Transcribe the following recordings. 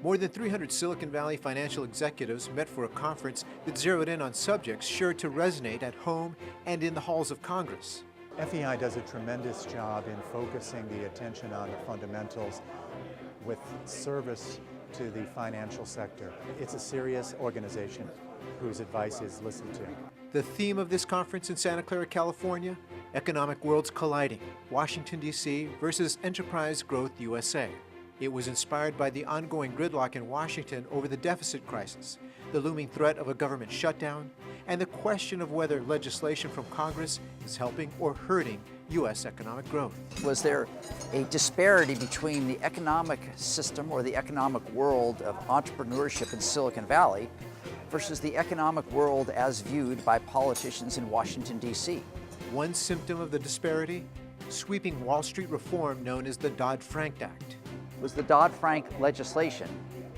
More than 300 Silicon Valley financial executives met for a conference that zeroed in on subjects sure to resonate at home and in the halls of Congress. FEI does a tremendous job in focusing the attention on the fundamentals with service to the financial sector. It's a serious organization whose advice is listened to. The theme of this conference in Santa Clara, California, Economic Worlds Colliding, Washington, D.C. versus Enterprise Growth USA. It was inspired by the ongoing gridlock in Washington over the deficit crisis, the looming threat of a government shutdown, and the question of whether legislation from Congress is helping or hurting U.S. economic growth. Was there a disparity between the economic system or the economic world of entrepreneurship in Silicon Valley versus the economic world as viewed by politicians in Washington, D.C.? One symptom of the disparity? Sweeping Wall Street reform known as the Dodd-Frank Act. Was the Dodd-Frank legislation,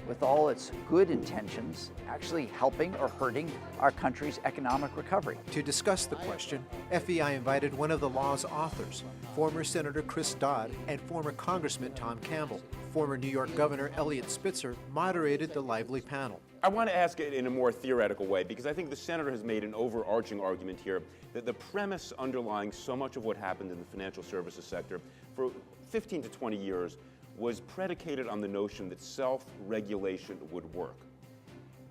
with all its good intentions, actually helping or hurting our country's economic recovery? To discuss the question, FEI invited one of the law's authors, former Senator Chris Dodd and former Congressman Tom Campbell. Former New York Governor Eliot Spitzer moderated the lively panel. I want to ask it in a more theoretical way, because I think the senator has made an overarching argument here that the premise underlying so much of what happened in the financial services sector for 15 to 20 years was predicated on the notion that self-regulation would work.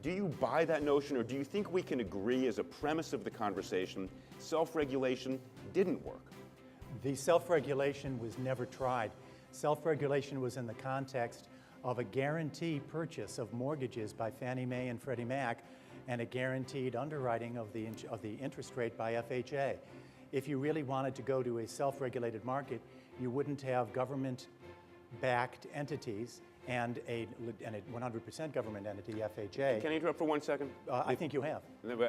Do you buy that notion, or do you think we can agree as a premise of the conversation self-regulation didn't work? The self-regulation was never tried. Self-regulation was in the context of a guaranteed purchase of mortgages by Fannie Mae and Freddie Mac and a guaranteed underwriting of the interest rate by FHA. If you really wanted to go to a self-regulated market, you wouldn't have government-backed entities and a 100% government entity, FHA. Can I interrupt for 1 second? I think you have.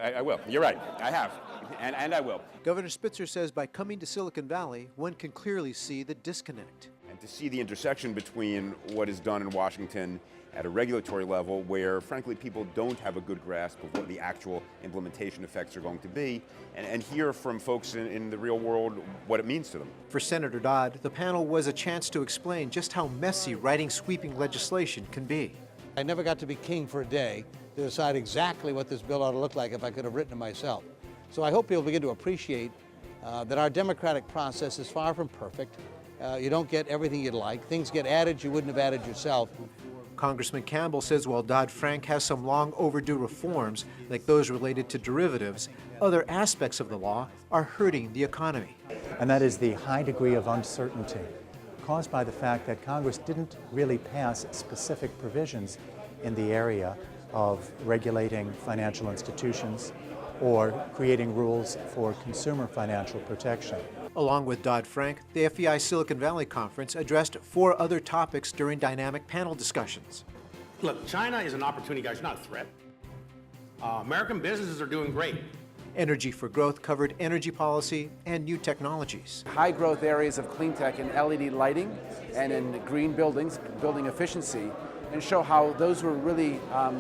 I will. You're right. I have. And I will. Governor Spitzer says by coming to Silicon Valley, one can clearly see the disconnect. And to see the intersection between what is done in Washington at a regulatory level, where frankly people don't have a good grasp of what the actual implementation effects are going to be, and hear from folks in the real world what it means to them. For Senator Dodd, the panel was a chance to explain just how messy writing sweeping legislation can be. I never got to be king for a day to decide exactly what this bill ought to look like if I could have written it myself. So I hope you'll begin to appreciate that our democratic process is far from perfect. You don't get everything you'd like. Things get added you wouldn't have added yourself. Congressman Campbell says while Dodd-Frank has some long overdue reforms, like those related to derivatives, other aspects of the law are hurting the economy. And that is the high degree of uncertainty caused by the fact that Congress didn't really pass specific provisions in the area of regulating financial institutions or creating rules for consumer financial protection. Along with Dodd-Frank, the FEI Silicon Valley conference addressed 4 other topics during dynamic panel discussions. Look, China is an opportunity, guys, not a threat. American businesses are doing great. Energy for Growth covered energy policy and new technologies. High growth areas of clean tech in LED lighting and in green buildings, building efficiency, and show how those were really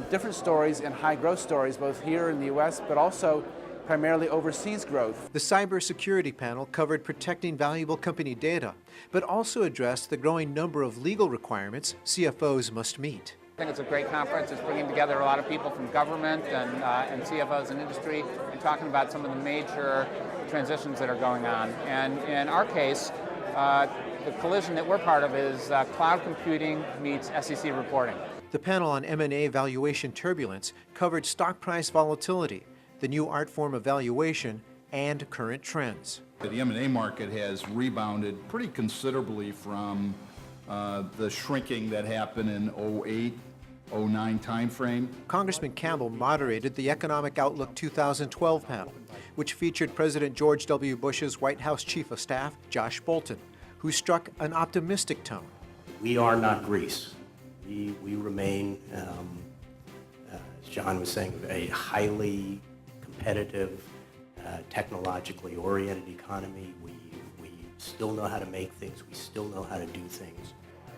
different stories and high growth stories, both here in the US, but also primarily overseas growth. The cybersecurity panel covered protecting valuable company data, but also addressed the growing number of legal requirements CFOs must meet. I think it's a great conference. It's bringing together a lot of people from government and CFOs and industry and talking about some of the major transitions that are going on. And in our case, the collision that we're part of is cloud computing meets SEC reporting. The panel on M&A valuation turbulence covered stock price volatility, the new art form of valuation, and current trends. The M&A market has rebounded pretty considerably from the shrinking that happened in 08, 09 timeframe. Congressman Campbell moderated the Economic Outlook 2012 panel, which featured President George W. Bush's White House Chief of Staff, Josh Bolten, who struck an optimistic tone. We are not Greece. We remain, as John was saying, a highly competitive, technologically oriented economy. We still know how to make things. We still know how to do things.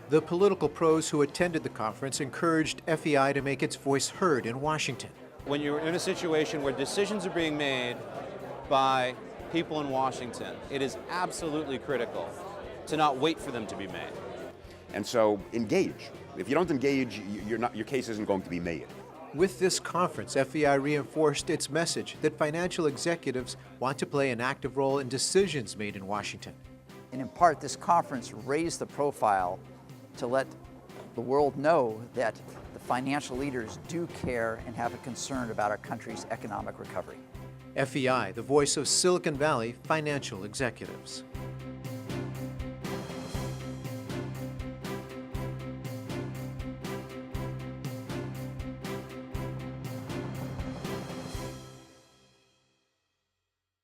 The political pros who attended the conference encouraged FEI to make its voice heard in Washington. When you're in a situation where decisions are being made by people in Washington, it is absolutely critical to not wait for them to be made. And so engage. If you don't engage, your case isn't going to be made. With this conference, FEI reinforced its message that financial executives want to play an active role in decisions made in Washington. And in part, this conference raised the profile to let the world know that the financial leaders do care and have a concern about our country's economic recovery. FEI, the voice of Silicon Valley financial executives.